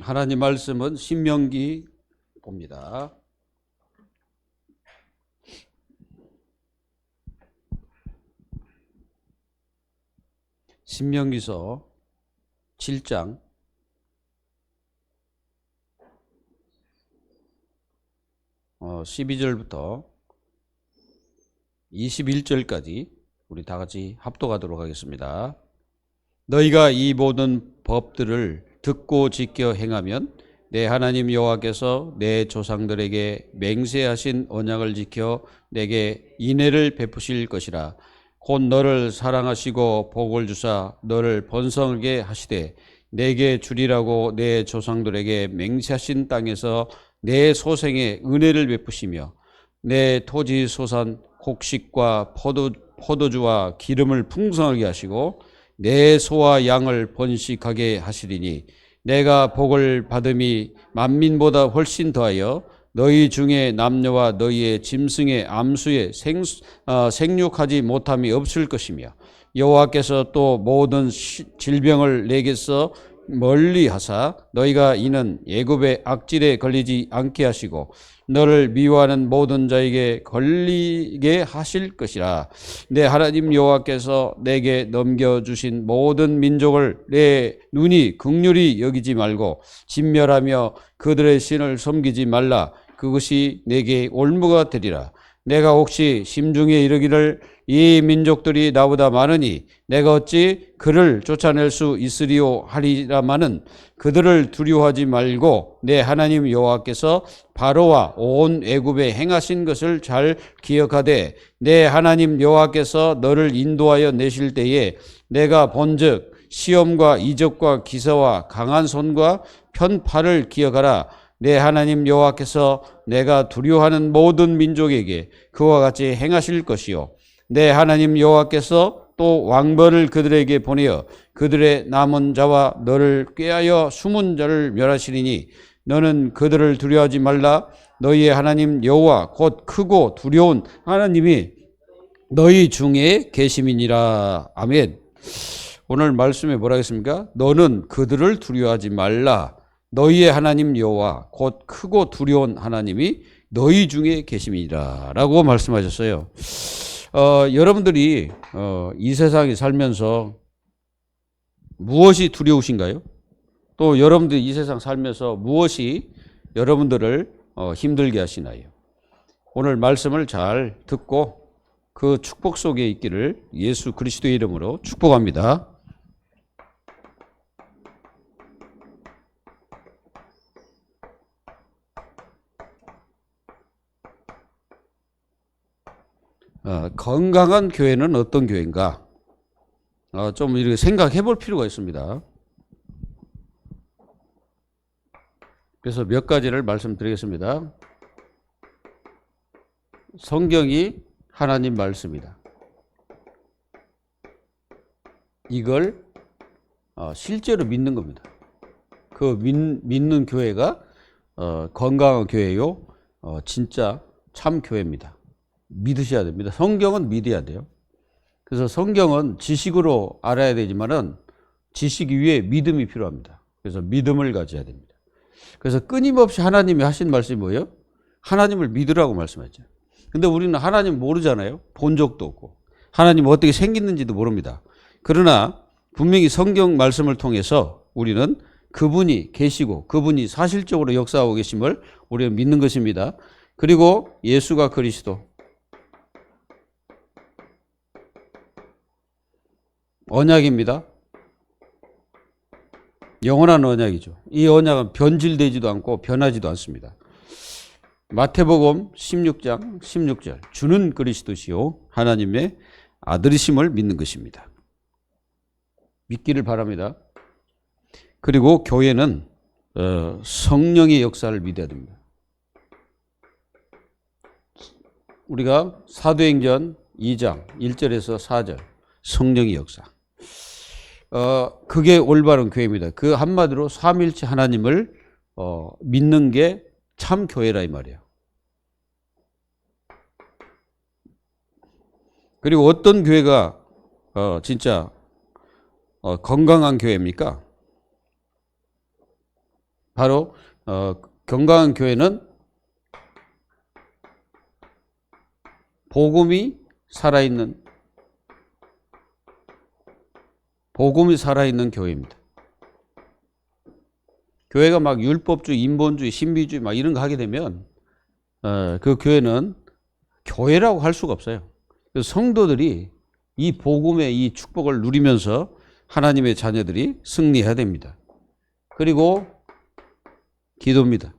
하나님 말씀은 신명기 봅니다. 신명기서 7장 12절부터 21절까지 우리 다 같이 합독하도록 하겠습니다. 너희가 이 모든 법들을 듣고 지켜 행하면 내 하나님 여호와께서 내 조상들에게 맹세하신 언약을 지켜 내게 인애를 베푸실 것이라. 곧 너를 사랑하시고 복을 주사 너를 번성하게 하시되 내게 주리라고 내 조상들에게 맹세하신 땅에서 내 소생에 은혜를 베푸시며 내 토지 소산 곡식과 포도주와 기름을 풍성하게 하시고 내 소와 양을 번식하게 하시리니 내가 복을 받음이 만민보다 훨씬 더하여 너희 중에 남녀와 너희의 짐승의 암수에 생육하지 못함이 없을 것이며 여호와께서 또 모든 질병을 내게서 멀리 하사 너희가 이는 애굽의 악질에 걸리지 않게 하시고 너를 미워하는 모든 자에게 걸리게 하실 것이라. 내 하나님 여호와께서 내게 넘겨주신 모든 민족을 내 눈이 긍휼히 여기지 말고 진멸하며 그들의 신을 섬기지 말라. 그것이 내게 올무가 되리라. 내가 혹시 심중에 이르기를 이 민족들이 나보다 많으니 내가 어찌 그를 쫓아낼 수 있으리요 하리라마는 그들을 두려워하지 말고 내 하나님 여호와께서 바로와 온 애굽에 행하신 것을 잘 기억하되 내 하나님 여호와께서 너를 인도하여 내실 때에 내가 본즉 시험과 이적과 기사와 강한 손과 편팔을 기억하라. 내 하나님 여호와께서 내가 두려워하는 모든 민족에게 그와 같이 행하실 것이요 내 하나님 여호와께서 또 왕벌을 그들에게 보내어 그들의 남은 자와 너를 꾀하여 숨은 자를 멸하시리니 너는 그들을 두려워하지 말라. 너희의 하나님 여호와 곧 크고 두려운 하나님이 너희 중에 계심이니라. 아멘. 오늘 말씀에 뭐라 했습니까? 너는 그들을 두려워하지 말라. 너희의 하나님 여호와 곧 크고 두려운 하나님이 너희 중에 계심이니라 라고 말씀하셨어요. 여러분들이 이 세상에 살면서 무엇이 두려우신가요? 또 여러분들이 이 세상 살면서 무엇이 여러분들을 힘들게 하시나요? 오늘 말씀을 잘 듣고 그 축복 속에 있기를 예수 그리스도의 이름으로 축복합니다. 건강한 교회는 어떤 교회인가? 좀 이렇게 생각해 볼 필요가 있습니다. 그래서 몇 가지를 말씀드리겠습니다. 성경이 하나님 말씀이다. 이걸 실제로 믿는 겁니다. 그 믿는 교회가 건강한 교회요. 진짜 참 교회입니다. 믿으셔야 됩니다. 성경은 믿어야 돼요. 그래서 성경은 지식으로 알아야 되지만은 지식 위에 믿음이 필요합니다. 그래서 믿음을 가져야 됩니다. 그래서 끊임없이 하나님이 하신 말씀이 뭐예요? 하나님을 믿으라고 말씀하죠. 근데 우리는 하나님 모르잖아요. 본 적도 없고. 하나님 어떻게 생겼는지도 모릅니다. 그러나 분명히 성경 말씀을 통해서 우리는 그분이 계시고 그분이 사실적으로 역사하고 계심을 우리는 믿는 것입니다. 그리고 예수가 그리스도. 언약입니다. 영원한 언약이죠. 이 언약은 변질되지도 않고 변하지도 않습니다. 마태복음 16장 16절 주는 그리스도시요 하나님의 아들이심을 믿는 것입니다. 믿기를 바랍니다. 그리고 교회는 성령의 역사를 믿어야 됩니다. 우리가 사도행전 2장 1절에서 4절 성령의 역사. 그게 올바른 교회입니다. 그 한마디로 삼위일체 하나님을 믿는 게 참 교회라 이 말이에요. 그리고 어떤 교회가 진짜 건강한 교회입니까? 바로 건강한 교회는 복음이 살아있는 교회입니다. 교회가 막 율법주의, 인본주의, 신비주의 막 이런 거 하게 되면 그 교회는 교회라고 할 수가 없어요. 그래서 성도들이 이 복음의 이 축복을 누리면서 하나님의 자녀들이 승리해야 됩니다. 그리고 기도입니다.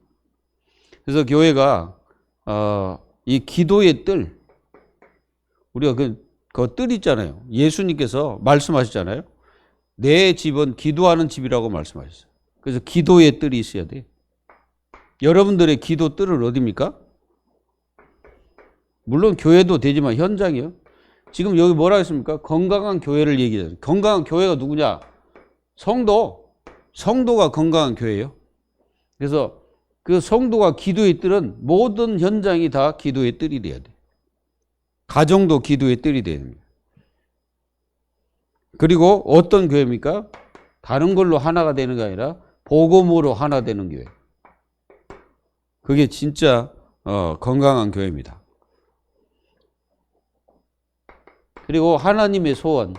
그래서 교회가 이 기도의 뜰, 우리가 그 뜰 있잖아요. 예수님께서 말씀하셨잖아요. 내 집은 기도하는 집이라고 말씀하셨어요. 그래서 기도의 뜰이 있어야 돼요. 여러분들의 기도 뜰은 어디입니까? 물론 교회도 되지만 현장이요. 지금 여기 뭐라 했습니까? 건강한 교회를 얘기해요. 건강한 교회가 누구냐? 성도가 건강한 교회예요. 그래서 그 성도가 기도의 뜰은 모든 현장이 다 기도의 뜰이 돼야 돼. 가정도 기도의 뜰이 돼야 됩니다. 그리고 어떤 교회입니까? 다른 걸로 하나가 되는 게 아니라 복음으로 하나 되는 교회. 그게 진짜 건강한 교회입니다. 그리고 하나님의 소원.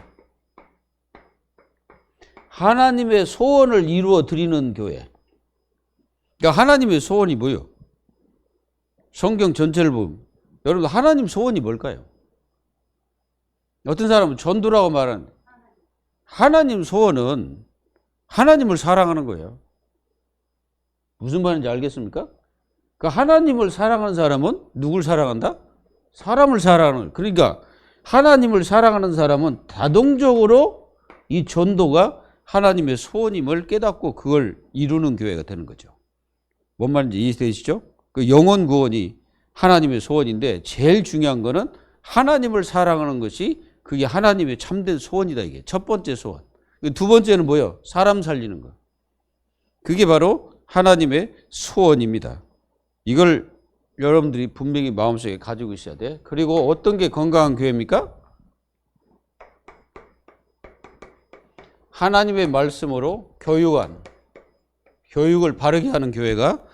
하나님의 소원을 이루어 드리는 교회. 그러니까 하나님의 소원이 뭐예요? 성경 전체를 보면 여러분 하나님 소원이 뭘까요? 어떤 사람은 전도라고 말하는데 하나님 소원은 하나님을 사랑하는 거예요. 무슨 말인지 알겠습니까? 그 하나님을 사랑하는 사람은 누굴 사랑한다? 사람을 사랑하는 거예요. 그러니까 하나님을 사랑하는 사람은 자동적으로 이 전도가 하나님의 소원임을 깨닫고 그걸 이루는 교회가 되는 거죠. 뭔 말인지 이해되시죠? 그 영혼 구원이 하나님의 소원인데 제일 중요한 거는 하나님을 사랑하는 것이 그게 하나님의 참된 소원이다. 이게 첫 번째 소원. 두 번째는 뭐예요? 사람 살리는 거. 그게 바로 하나님의 소원입니다. 이걸 여러분들이 분명히 마음속에 가지고 있어야 돼. 그리고 어떤 게 건강한 교회입니까? 하나님의 말씀으로 교육을 바르게 하는 교회가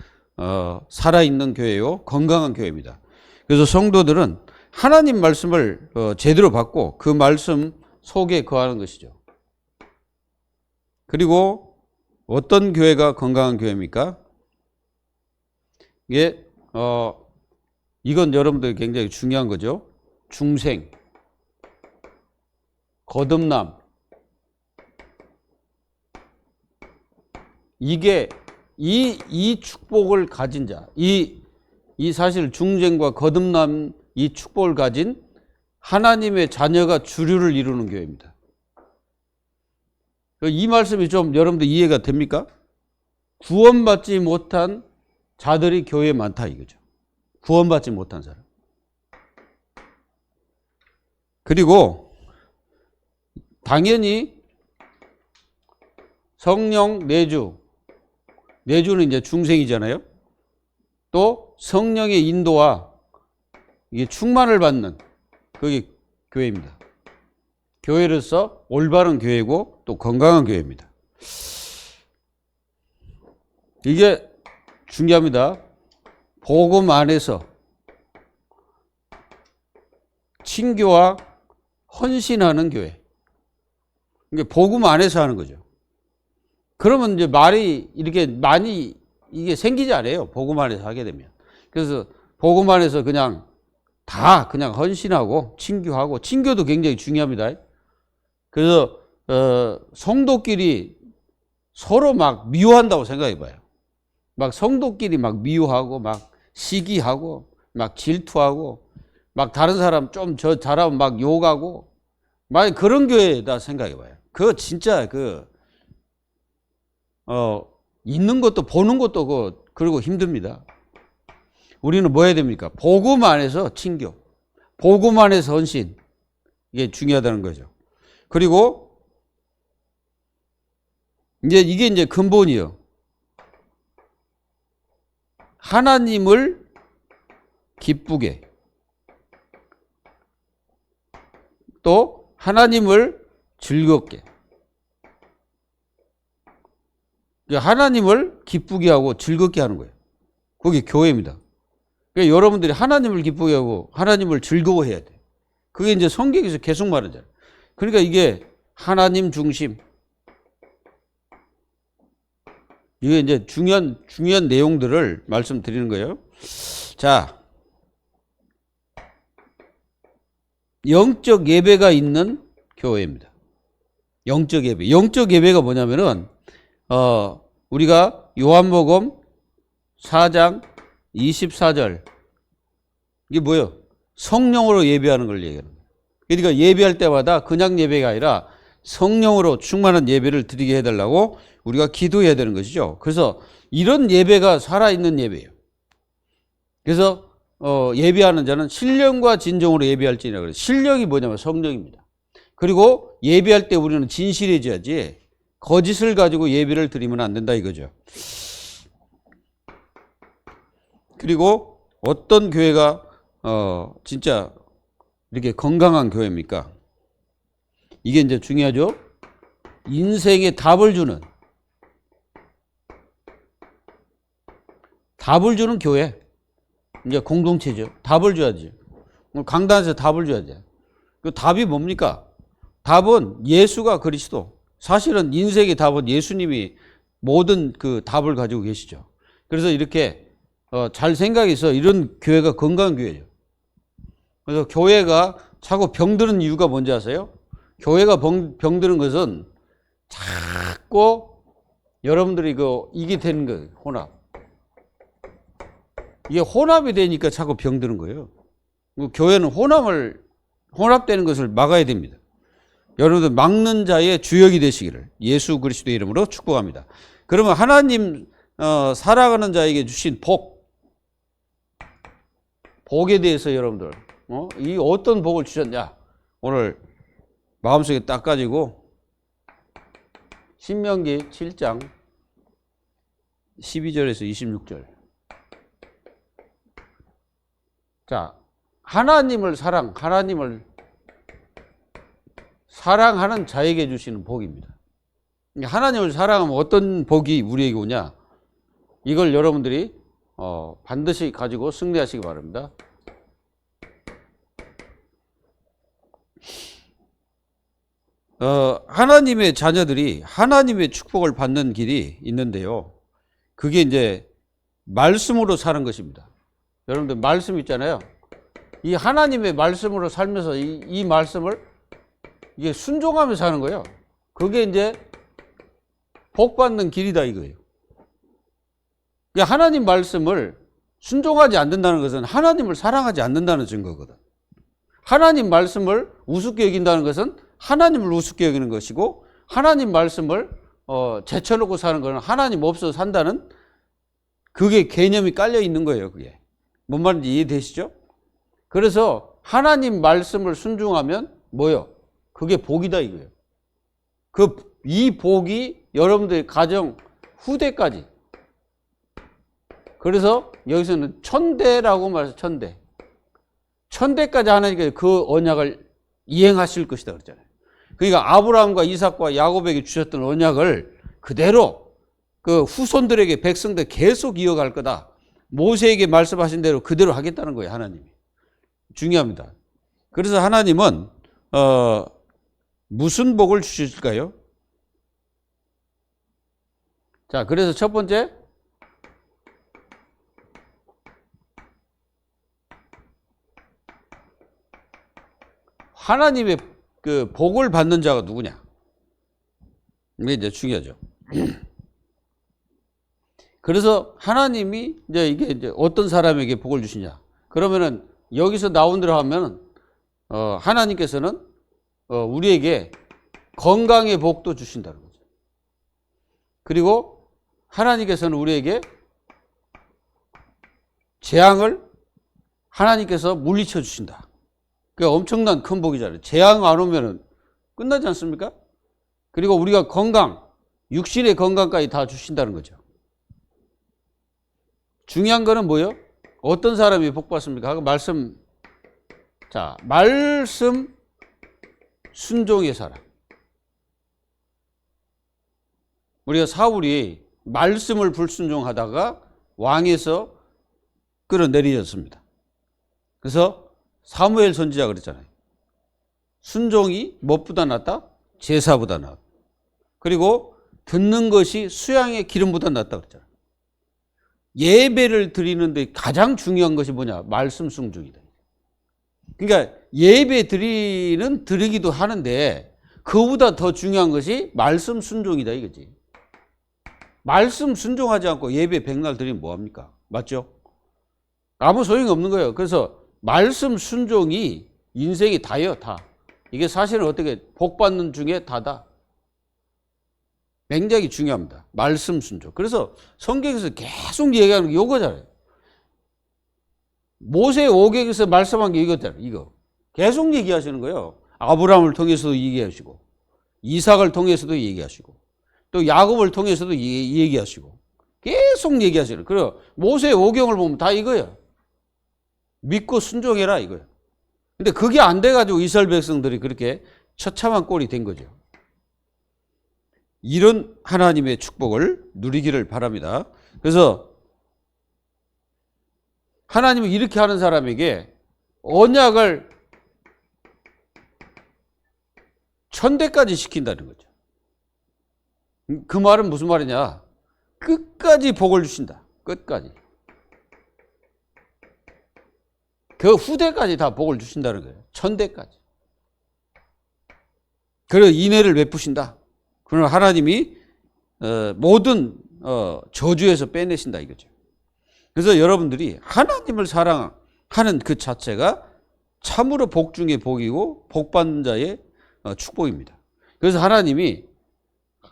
살아있는 교회요, 건강한 교회입니다. 그래서 성도들은 하나님 말씀을 제대로 받고 그 말씀 속에 거하는 것이죠. 그리고 어떤 교회가 건강한 교회입니까? 이게 이건 여러분들 굉장히 중요한 거죠. 중생, 거듭남. 이게 이 축복을 가진 자, 이 사실 중생과 거듭남 이 축복을 가진 하나님의 자녀가 주류를 이루는 교회입니다. 이 말씀이 좀 여러분들 이해가 됩니까? 구원받지 못한 자들이 교회에 많다 이거죠. 구원받지 못한 사람. 그리고 당연히 성령 내주는 이제 중생이잖아요. 또 성령의 인도와 이게 충만을 받는 그게 교회입니다. 교회로서 올바른 교회고 또 건강한 교회입니다. 이게 중요합니다. 복음 안에서 친교와 헌신하는 교회. 이게 복음 안에서 하는 거죠. 그러면 이제 말이 이렇게 많이 이게 생기지 않아요. 복음 안에서 하게 되면. 그래서 복음 안에서 그냥 헌신하고 친교하고, 친교도 굉장히 중요합니다. 그래서 성도끼리 서로 막 미워한다고 생각해 봐요. 막 성도끼리 막 미워하고 막 시기하고 막 질투하고 막 다른 사람 좀 저 잘하면 막 욕하고 막 그런 교회다 생각해 봐요. 그거 진짜 있는 것도 보는 것도 그리고 힘듭니다. 우리는 뭐 해야 됩니까? 복음 안에서 친교, 복음 안에서 헌신. 이게 중요하다는 거죠. 그리고 이게 이제 근본이에요. 하나님을 기쁘게 또 하나님을 즐겁게 하나님을 기쁘게 하고 즐겁게 하는 거예요. 그게 교회입니다. 그러니까 여러분들이 하나님을 기쁘게 하고 하나님을 즐거워해야 돼. 그게 이제 성경에서 계속 말하잖아요. 그러니까 이게 하나님 중심. 이게 이제 중요한 내용들을 말씀드리는 거예요. 자, 영적 예배가 있는 교회입니다. 영적 예배. 영적 예배가 뭐냐면은, 우리가 요한복음 4장 24절. 이게 뭐예요? 성령으로 예배하는 걸 얘기하는 거예요. 그러니까 예배할 때마다 그냥 예배가 아니라 성령으로 충만한 예배를 드리게 해달라고 우리가 기도해야 되는 것이죠. 그래서 이런 예배가 살아있는 예배예요. 그래서 예배하는 자는 신령과 진정으로 예배할지니라 그래요. 신령이 뭐냐면 성령입니다. 그리고 예배할 때 우리는 진실해져야지 거짓을 가지고 예배를 드리면 안 된다 이거죠. 그리고 어떤 교회가 진짜 이렇게 건강한 교회입니까? 이게 이제 중요하죠. 인생에 답을 주는 교회. 이제 공동체죠. 답을 줘야지. 강단에서 답을 줘야지. 그 답이 뭡니까? 답은 예수가 그리스도. 사실은 인생의 답은 예수님이 모든 그 답을 가지고 계시죠. 그래서 이렇게 잘 생각해서 이런 교회가 건강한 교회죠. 그래서 교회가 자꾸 병드는 이유가 뭔지 아세요? 교회가 병드는 것은 자꾸 여러분들이 이게 되는 거예요. 혼합. 이게 혼합이 되니까 자꾸 병드는 거예요. 교회는 혼합되는 것을 막아야 됩니다. 여러분들 막는 자의 주역이 되시기를 예수 그리스도의 이름으로 축복합니다. 그러면 하나님 살아가는 자에게 주신 복에 대해서 여러분들 이 어떤 복을 주셨냐 오늘 마음속에 딱 가지고 신명기 7장 12절에서 26절. 자, 하나님을 사랑하는 자에게 주시는 복입니다. 하나님을 사랑하면 어떤 복이 우리에게 오냐? 이걸 여러분들이 반드시 가지고 승리하시기 바랍니다. 하나님의 자녀들이 하나님의 축복을 받는 길이 있는데요. 그게 이제 말씀으로 사는 것입니다. 여러분들 말씀 있잖아요. 이 하나님의 말씀으로 살면서 이 말씀을 이게 순종하면서 사는 거예요. 그게 이제 복 받는 길이다 이거예요. 하나님 말씀을 순종하지 않는다는 것은 하나님을 사랑하지 않는다는 증거거든. 하나님 말씀을 우습게 여긴다는 것은 하나님을 우습게 여기는 것이고, 하나님 말씀을 제쳐놓고 사는 것은 하나님 없어서 산다는 그게 개념이 깔려 있는 거예요. 그게 뭔 말인지 이해되시죠? 그래서 하나님 말씀을 순종하면 뭐요? 그게 복이다 이거예요. 이 복이 여러분들의 가정 후대까지. 그래서 여기서는 천대라고 말해서 천대까지 하나님께서 그 언약을 이행하실 것이다 그랬잖아요. 그러니까 아브라함과 이삭과 야곱에게 주셨던 언약을 그대로 그 후손들에게 백성들 계속 이어갈 거다. 모세에게 말씀하신 대로 그대로 하겠다는 거예요. 하나님이. 중요합니다. 그래서 하나님은 무슨 복을 주실까요? 자, 그래서 첫 번째, 하나님의 그 복을 받는 자가 누구냐? 이게 이제 중요하죠. 그래서 하나님이 이게 어떤 사람에게 복을 주시냐? 그러면은 여기서 나온 대로 하면 하나님께서는 우리에게 건강의 복도 주신다는 거죠. 그리고 하나님께서는 우리에게 재앙을 하나님께서 물리쳐 주신다. 그게 엄청난 큰 복이잖아요. 재앙 안 오면은 끝나지 않습니까? 그리고 우리가 건강, 육신의 건강까지 다 주신다는 거죠. 중요한 거는 뭐예요? 어떤 사람이 복 받습니까? 말씀 순종의 사람. 우리가 사울이 말씀을 불순종하다가 왕에서 끌어내리셨습니다. 그래서 사무엘 선지자 그랬잖아요. 순종이 무엇보다 낫다? 제사보다 낫다. 그리고 듣는 것이 수양의 기름보다 낫다 그랬잖아요. 예배를 드리는데 가장 중요한 것이 뭐냐? 말씀 순종이다. 그러니까 예배 드리기도 하는데 그보다 더 중요한 것이 말씀 순종이다 이거지. 말씀 순종하지 않고 예배 백날 드리면 뭐합니까? 맞죠? 아무 소용이 없는 거예요. 그래서 말씀 순종이 인생이 다예요, 다. 이게 사실은 어떻게 복 받는 중에 다다. 굉장히 중요합니다. 말씀 순종. 그래서 성경에서 계속 얘기하는 게 이거잖아요. 모세 오경에서 말씀한 게 이거잖아요. 이거. 계속 얘기하시는 거예요. 아브라함을 통해서도 얘기하시고, 이삭을 통해서도 얘기하시고, 또 야곱을 통해서도 얘기하시고, 계속 얘기하시는 거예요. 그리고 모세 오경을 보면 다 이거예요. 믿고 순종해라 이거예요. 근데 그게 안 돼가지고 이스라엘 백성들이 그렇게 처참한 꼴이 된 거죠. 이런 하나님의 축복을 누리기를 바랍니다. 그래서 하나님은 이렇게 하는 사람에게 언약을 천대까지 시킨다는 거죠. 그 말은 무슨 말이냐? 끝까지 복을 주신다. 끝까지. 그 후대까지 다 복을 주신다는 거예요. 천대까지. 그리고 인애를 베푸신다. 그러나 하나님이 모든 저주에서 빼내신다 이거죠. 그래서 여러분들이 하나님을 사랑하는 그 자체가 참으로 복 중에 복이고 복 받는 자의 축복입니다. 그래서 하나님이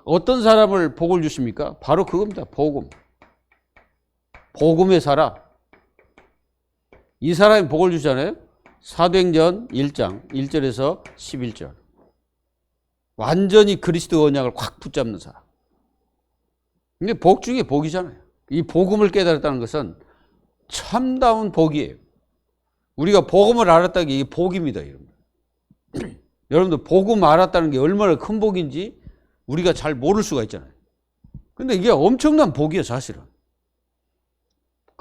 어떤 사람을 복을 주십니까? 바로 그겁니다. 복음. 복음에 살아. 이 사람이 복을 주잖아요. 사도행전 1장 1절에서 11절. 완전히 그리스도 언약을 확 붙잡는 사람. 근데 복 중에 복이잖아요. 이 복음을 깨달았다는 것은 참다운 복이에요. 우리가 복음을 알았다는 게 이게 복입니다. 여러분들 복음 알았다는 게 얼마나 큰 복인지 우리가 잘 모를 수가 있잖아요. 근데 이게 엄청난 복이에요, 사실은.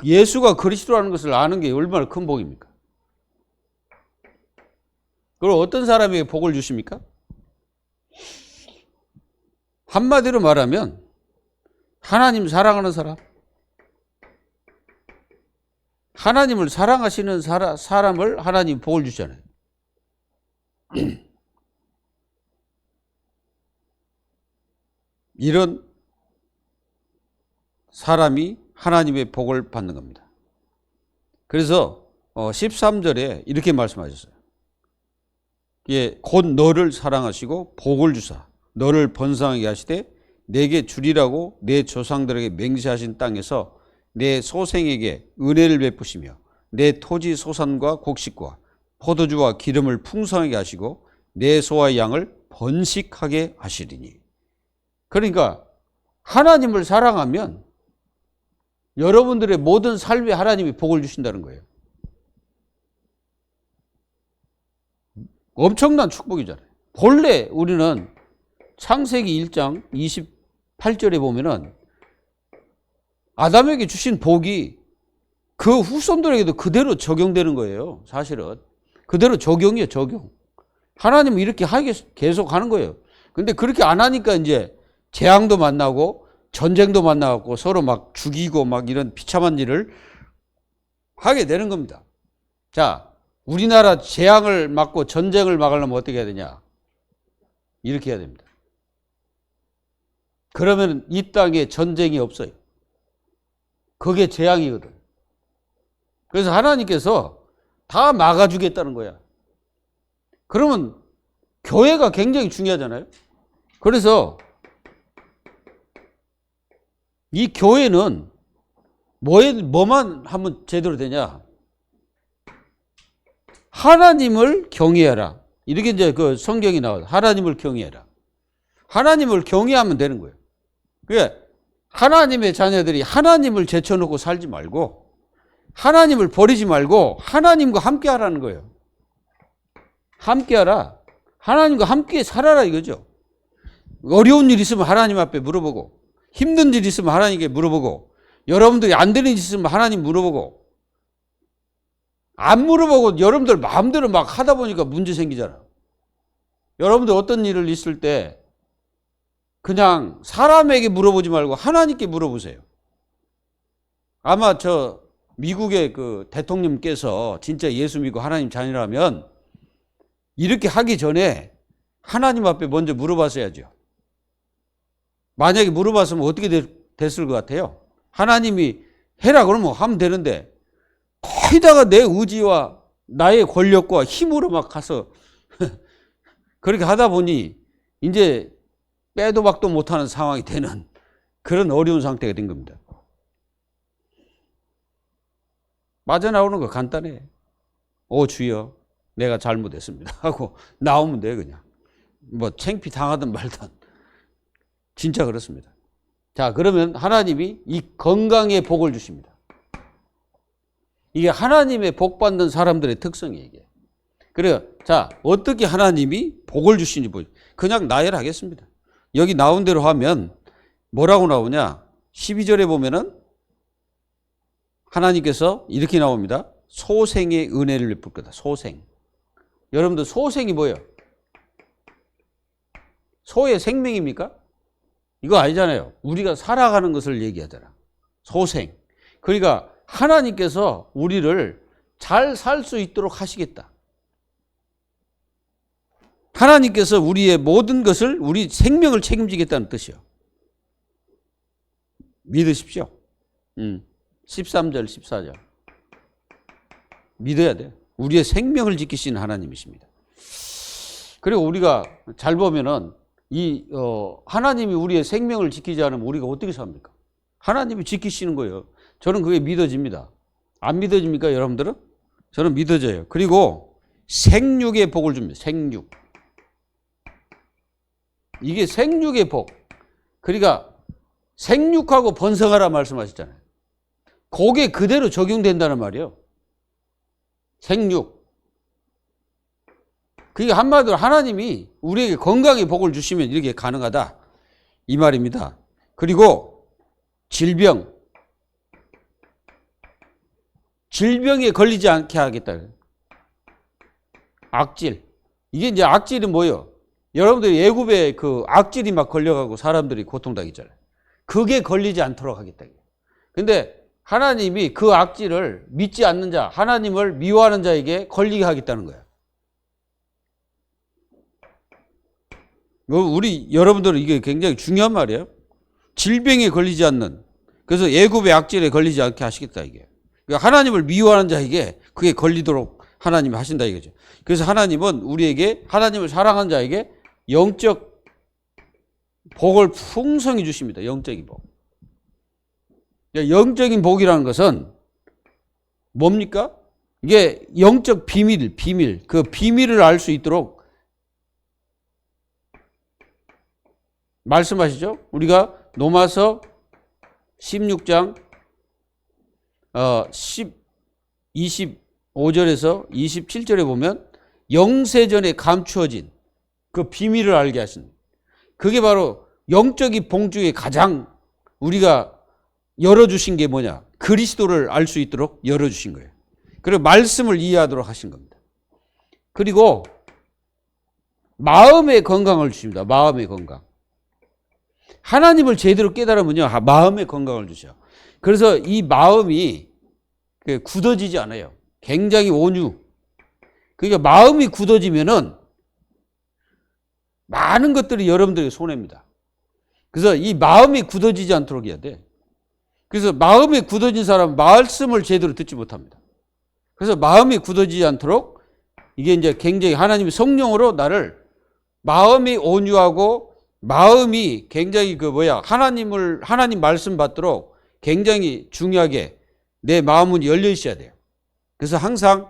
예수가 그리스도라는 것을 아는 게 얼마나 큰 복입니까? 그럼 어떤 사람에게 복을 주십니까? 한마디로 말하면 하나님 사랑하는 사람, 하나님을 사랑하시는 사람을 하나님 복을 주잖아요. 이런 사람이 하나님의 복을 받는 겁니다. 그래서 13절에 이렇게 말씀하셨어요. 곧 너를 사랑하시고 복을 주사 너를 번성하게 하시되 내게 주리라고 내 조상들에게 맹세하신 땅에서 내 소생에게 은혜를 베푸시며 내 토지 소산과 곡식과 포도주와 기름을 풍성하게 하시고 내 소와 양을 번식하게 하시리니. 그러니까 하나님을 사랑하면 여러분들의 모든 삶에 하나님이 복을 주신다는 거예요. 엄청난 축복이잖아요. 본래 우리는 창세기 1장 28절에 보면은 아담에게 주신 복이 그 후손들에게도 그대로 적용되는 거예요. 사실은. 그대로 적용이에요, 적용. 하나님은 이렇게 계속 하는 거예요. 근데 그렇게 안 하니까 이제 재앙도 만나고 전쟁도 만나고 서로 막 죽이고 막 이런 비참한 일을 하게 되는 겁니다. 자, 우리나라 재앙을 막고 전쟁을 막으려면 어떻게 해야 되냐? 이렇게 해야 됩니다. 그러면 이 땅에 전쟁이 없어요. 그게 재앙이거든. 그래서 하나님께서 다 막아주겠다는 거야. 그러면 교회가 굉장히 중요하잖아요. 그래서 이 교회는 뭐만 하면 제대로 되냐? 하나님을 경외하라. 이렇게 이제 그 성경이 나와요. 하나님을 경외하라. 하나님을 경외하면 되는 거예요. 그게 하나님의 자녀들이 하나님을 제쳐놓고 살지 말고 하나님을 버리지 말고 하나님과 함께 하라는 거예요. 함께 하라. 하나님과 함께 살아라 이거죠. 어려운 일 있으면 하나님 앞에 물어보고 힘든 일 있으면 하나님께 물어보고, 여러분들이 안 되는 일 있으면 하나님 물어보고, 안 물어보고 여러분들 마음대로 막 하다 보니까 문제 생기잖아. 여러분들 어떤 일을 있을 때 그냥 사람에게 물어보지 말고 하나님께 물어보세요. 아마 저 미국의 그 대통령께서 진짜 예수 믿고 하나님 자녀라면 이렇게 하기 전에 하나님 앞에 먼저 물어봤어야죠. 만약에 물어봤으면 어떻게 됐을 것 같아요? 하나님이 해라 그러면 하면 되는데 거기다가 내 의지와 나의 권력과 힘으로 막 가서 그렇게 하다 보니 이제 빼도 박도 못하는 상황이 되는 그런 어려운 상태가 된 겁니다. 빠져나오는 거 간단해. 오 주여 내가 잘못했습니다 하고 나오면 돼. 그냥 뭐 창피 당하든 말든. 진짜 그렇습니다. 자, 그러면 하나님이 이 건강의 복을 주십니다. 이게 하나님의 복 받는 사람들의 특성이에요. 이게. 그래요. 자, 어떻게 하나님이 복을 주시는지 보죠. 그냥 나열하겠습니다. 여기 나온 대로 하면 뭐라고 나오냐? 12절에 보면은 하나님께서 이렇게 나옵니다. 소생의 은혜를 베풀 거다. 소생. 여러분들 소생이 뭐예요? 소의 생명입니까? 이거 아니잖아요. 우리가 살아가는 것을 얘기하잖아. 소생. 그러니까 하나님께서 우리를 잘 살 수 있도록 하시겠다. 하나님께서 우리의 모든 것을, 우리 생명을 책임지겠다는 뜻이요. 믿으십시오. 13절, 14절. 믿어야 돼요. 우리의 생명을 지키시는 하나님이십니다. 그리고 우리가 잘 보면은 하나님이 우리의 생명을 지키지 않으면 우리가 어떻게 삽니까? 하나님이 지키시는 거예요. 저는 그게 믿어집니다. 안 믿어집니까, 여러분들은? 저는 믿어져요. 그리고 생육의 복을 줍니다. 생육. 이게 생육의 복. 그러니까 생육하고 번성하라 말씀하셨잖아요. 그게 그대로 적용된다는 말이에요. 생육. 그게 한마디로 하나님이 우리에게 건강의 복을 주시면 이렇게 가능하다. 이 말입니다. 그리고 질병에 걸리지 않게 하겠다. 악질. 이게 이제 악질이 뭐예요? 여러분들이 애굽에 그 악질이 막 걸려가고 사람들이 고통당했잖아요. 그게 걸리지 않도록 하겠다. 근데 하나님이 그 악질을 믿지 않는 자, 하나님을 미워하는 자에게 걸리게 하겠다는 거예요. 여러분들은 이게 굉장히 중요한 말이에요. 질병에 걸리지 않는. 그래서 애굽의 악질에 걸리지 않게 하시겠다, 이게. 그러니까 하나님을 미워하는 자에게 그게 걸리도록 하나님이 하신다, 이거죠. 그래서 하나님은 우리에게, 하나님을 사랑하는 자에게 영적 복을 풍성히 주십니다. 영적인 복. 영적인 복이라는 것은 뭡니까? 이게 영적 비밀, 그 비밀을 알 수 있도록 말씀하시죠? 우리가 로마서 16장 25절에서 27절에 보면 영세전에 감추어진 그 비밀을 알게 하신, 그게 바로 영적인 복 중에 가장 우리가 열어주신 게 뭐냐? 그리스도를 알 수 있도록 열어주신 거예요. 그리고 말씀을 이해하도록 하신 겁니다. 그리고 마음의 건강을 주십니다. 마음의 건강. 하나님을 제대로 깨달으면요, 마음의 건강을 주셔. 그래서 이 마음이 굳어지지 않아요. 굉장히 온유. 그러니까 마음이 굳어지면은 많은 것들이 여러분들의 손해입니다. 그래서 이 마음이 굳어지지 않도록 해야 돼. 그래서 마음이 굳어진 사람은 말씀을 제대로 듣지 못합니다. 그래서 마음이 굳어지지 않도록 이게 이제 굉장히 하나님의 성령으로 나를, 마음이 온유하고 마음이 굉장히 하나님 말씀 받도록 굉장히 중요하게 내 마음은 열려 있어야 돼요. 그래서 항상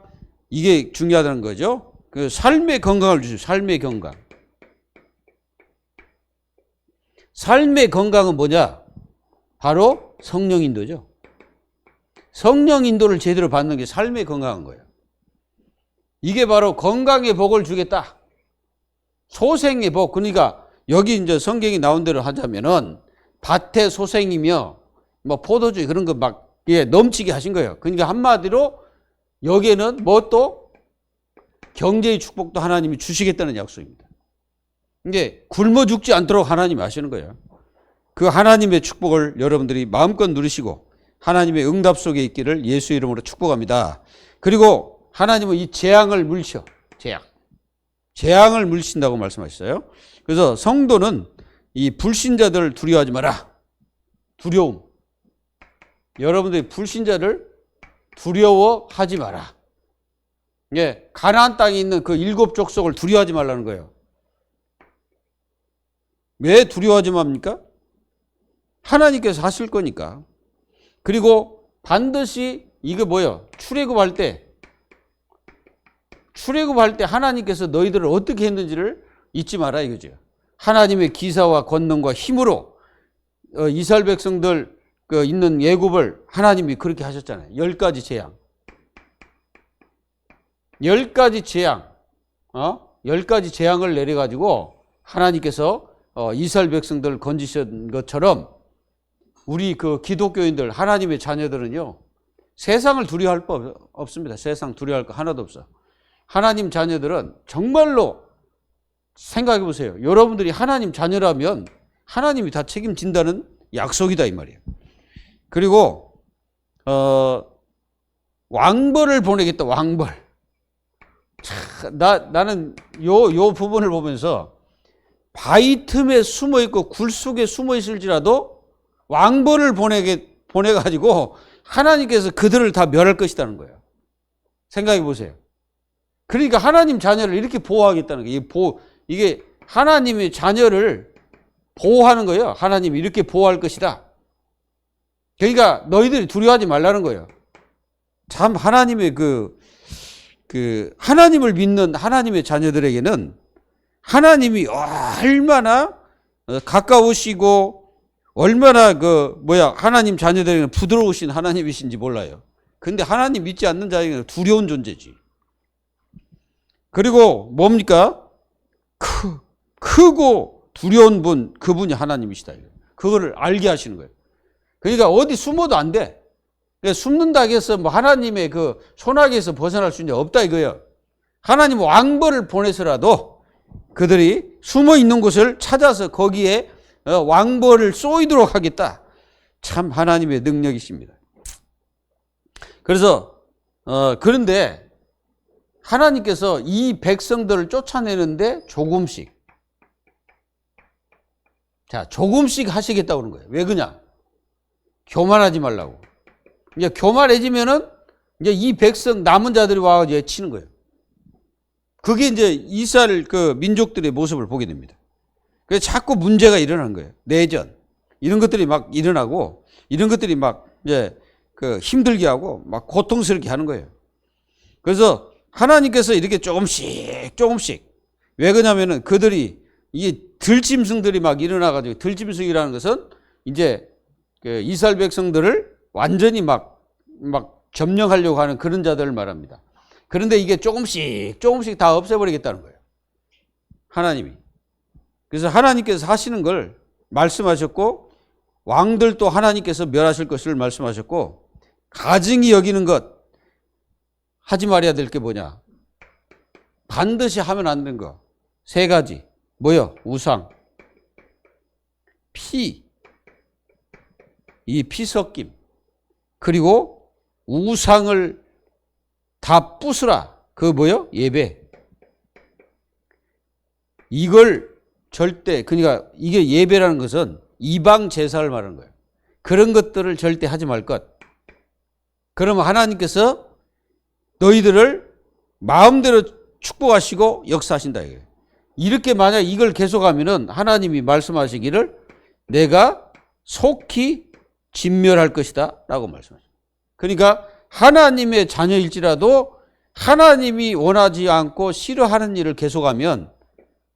이게 중요하다는 거죠. 그 삶의 건강을 주시죠. 삶의 건강. 삶의 건강은 뭐냐? 바로 성령 인도죠. 성령 인도를 제대로 받는 게 삶의 건강한 거예요. 이게 바로 건강의 복을 주겠다. 소생의 복. 그러니까 여기 이제 성경이 나온 대로 하자면은 밭의 소생이며 뭐 포도주 그런 거 막 넘치게 하신 거예요. 그러니까 한마디로 여기에는 뭐 또 경제의 축복도 하나님이 주시겠다는 약속입니다. 이제 굶어 죽지 않도록 하나님이 하시는 거예요. 그 하나님의 축복을 여러분들이 마음껏 누리시고 하나님의 응답 속에 있기를 예수 이름으로 축복합니다. 그리고 하나님은 이 재앙을 물으셔. 재앙을 물으신다고 말씀하셨어요. 그래서 성도는 이 불신자들을 두려워하지 마라. 두려움. 여러분들이 불신자를 두려워하지 마라. 예, 가나안 땅에 있는 그 7 족속을 두려워하지 말라는 거예요. 왜 두려워하지 맙니까? 하나님께서 하실 거니까. 그리고 반드시 이거 뭐예요? 출애굽할 때 하나님께서 너희들을 어떻게 했는지를 잊지 마라 이거죠. 하나님의 기사와 권능과 힘으로 이스라엘 백성들 있는 애굽을 하나님이 그렇게 하셨잖아요. 10가지 재앙. 10가지 재앙. 10가지 재앙을 내려가지고 하나님께서 이스라엘 백성들을 건지신 것처럼 우리 그 기독교인들, 하나님의 자녀들은요, 세상을 두려워할 거 없습니다. 세상 두려워할 거 하나도 없어. 하나님 자녀들은 정말로 생각해 보세요. 여러분들이 하나님 자녀라면 하나님이 다 책임진다는 약속이다 이 말이에요. 그리고 왕벌을 보내겠다. 왕벌. 나는 요 부분을 보면서 바위 틈에 숨어 있고 굴 속에 숨어 있을지라도 왕벌을 보내가지고 하나님께서 그들을 다 멸할 것이라는 거예요. 생각해 보세요. 그러니까 하나님 자녀를 이렇게 보호하겠다는 거예요. 이게 하나님의 자녀를 보호하는 거예요. 하나님이 이렇게 보호할 것이다. 그러니까 너희들이 두려워하지 말라는 거예요. 참 하나님의 하나님을 믿는 하나님의 자녀들에게는 하나님이 얼마나 가까우시고 얼마나 하나님 자녀들에게는 부드러우신 하나님이신지 몰라요. 근데 하나님 믿지 않는 자에게는 두려운 존재지. 그리고 뭡니까? 크고 두려운 분, 그분이 하나님이시다. 그거를 알게 하시는 거예요. 그러니까 어디 숨어도 안 돼. 숨는다 해서 뭐 하나님의 그 손아귀에서 벗어날 수 있는 게 없다 이거예요. 하나님 왕벌을 보내서라도 그들이 숨어 있는 곳을 찾아서 거기에 왕벌을 쏘이도록 하겠다. 참 하나님의 능력이십니다. 그래서 그런데 하나님께서 이 백성들을 쫓아내는데 조금씩 하시겠다고 그런 거예요. 왜 그냥? 교만하지 말라고. 이제 교만해지면은 이제 이 백성 남은 자들이 와서 치는 거예요. 그게 이제 이스라엘 민족들의 모습을 보게 됩니다. 그래서 자꾸 문제가 일어나는 거예요. 내전 이런 것들이 막 일어나고 이런 것들이 막 이제 힘들게 하고 막 고통스럽게 하는 거예요. 그래서 하나님께서 이렇게 조금씩 왜 그러냐면은 그들이 이 들짐승들이 막 일어나가지고 들짐승이라는 것은 이제 이스라엘 백성들을 완전히 막 점령하려고 하는 그런 자들을 말합니다. 그런데 이게 조금씩 다 없애버리겠다는 거예요. 하나님이. 그래서 하나님께서 하시는 걸 말씀하셨고 왕들도 하나님께서 멸하실 것을 말씀하셨고 가증히 여기는 것 하지 말아야 될 게 뭐냐? 반드시 하면 안 되는 거 3가지. 뭐요? 우상, 이 피섞임, 그리고 우상을 다 부수라. 뭐요? 예배. 이걸 절대, 그러니까 이게 예배라는 것은 이방 제사를 말하는 거예요. 그런 것들을 절대 하지 말 것. 그러면 하나님께서 너희들을 마음대로 축복하시고 역사하신다 이거예요. 이렇게 만약 이걸 계속하면은 하나님이 말씀하시기를 내가 속히 진멸할 것이다 라고 말씀하셨어요. 그러니까 하나님의 자녀일지라도 하나님이 원하지 않고 싫어하는 일을 계속하면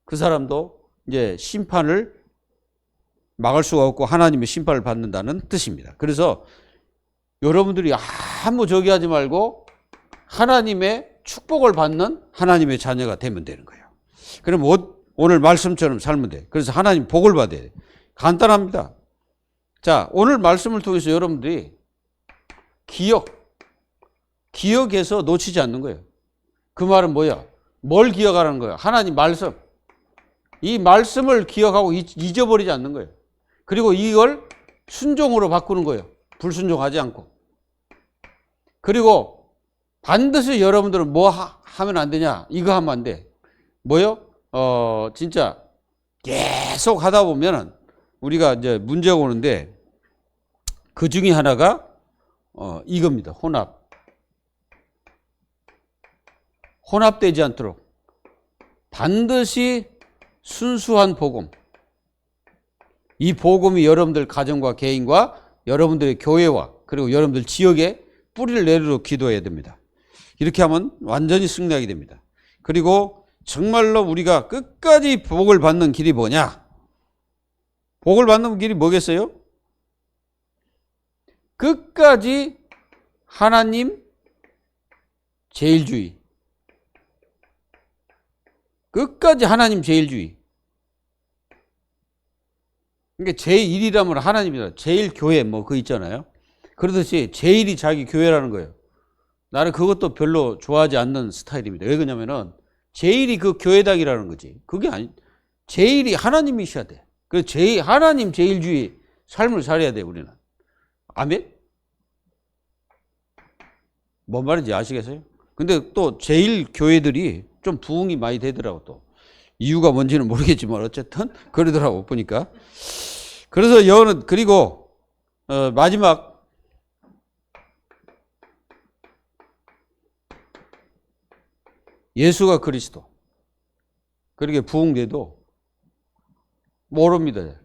그 사람도 이제 심판을 막을 수가 없고 하나님의 심판을 받는다는 뜻입니다. 그래서 여러분들이 아무 저기 하지 말고 하나님의 축복을 받는 하나님의 자녀가 되면 되는 거예요. 그럼 오늘 말씀처럼 살면 돼. 그래서 하나님 복을 받아야 돼. 간단합니다. 자, 오늘 말씀을 통해서 여러분들이 기억해서 놓치지 않는 거예요. 그 말은 뭐야? 뭘 기억하라는 거예요? 하나님 말씀. 이 말씀을 기억하고 잊어버리지 않는 거예요. 그리고 이걸 순종으로 바꾸는 거예요. 불순종하지 않고. 그리고 반드시 여러분들은 뭐 하면 안 되냐? 이거 하면 안 돼. 뭐요? 진짜 계속 하다 보면은 우리가 이제 문제가 오는데 그 중에 하나가 이겁니다. 혼합되지 않도록 반드시 순수한 복음. 이 복음이 여러분들 가정과 개인과 여러분들의 교회와 그리고 여러분들 지역에 뿌리를 내리도록 기도해야 됩니다. 이렇게 하면 완전히 승리하게 됩니다. 그리고 정말로 우리가 끝까지 복을 받는 길이 뭐냐? 복을 받는 길이 뭐겠어요? 끝까지 하나님 제일주의. 끝까지 하나님 제일주의. 그러니까 제1이라면 하나님이다. 제일 교회 뭐 그거 있잖아요. 그러듯이 제일이 자기 교회라는 거예요. 나는 그것도 별로 좋아하지 않는 스타일입니다. 왜 그러냐면은 제일이 그 교회당이라는 거지. 그게 아니. 제일이 하나님이셔야 돼. 그래서 하나님 제일주의 삶을 살아야 돼 우리는. 아멘? 뭔 말인지 아시겠어요? 근데 또 제일 교회들이 좀 부흥이 많이 되더라고 또. 이유가 뭔지는 모르겠지만 어쨌든 그러더라고 보니까. 그래서 여는 그리고 마지막 예수가 그리스도. 그렇게 부흥돼도 모릅니다.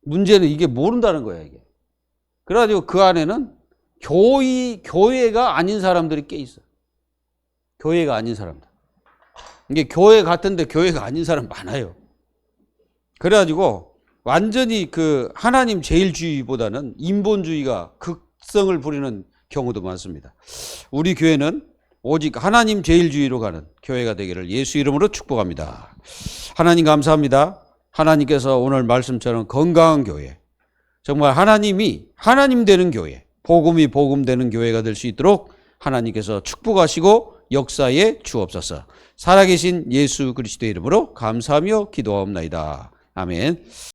문제는 이게 모른다는 거야 이게. 그래가지고 그 안에는 교회가 아닌 사람들이 꽤 있어. 교회가 아닌 사람들. 이게 교회 같은데 교회가 아닌 사람 많아요. 그래가지고 완전히 그 하나님 제일주의보다는 인본주의가 극성을 부리는 경우도 많습니다. 우리 교회는 오직 하나님 제일주의로 가는 교회가 되기를 예수 이름으로 축복합니다. 하나님 감사합니다. 하나님께서 오늘 말씀처럼 건강한 교회, 정말 하나님이 하나님 되는 교회, 복음이 복음 되는 교회가 될 수 있도록 하나님께서 축복하시고 역사에 주옵소서. 살아계신 예수 그리스도의 이름으로 감사하며 기도하옵나이다. 아멘.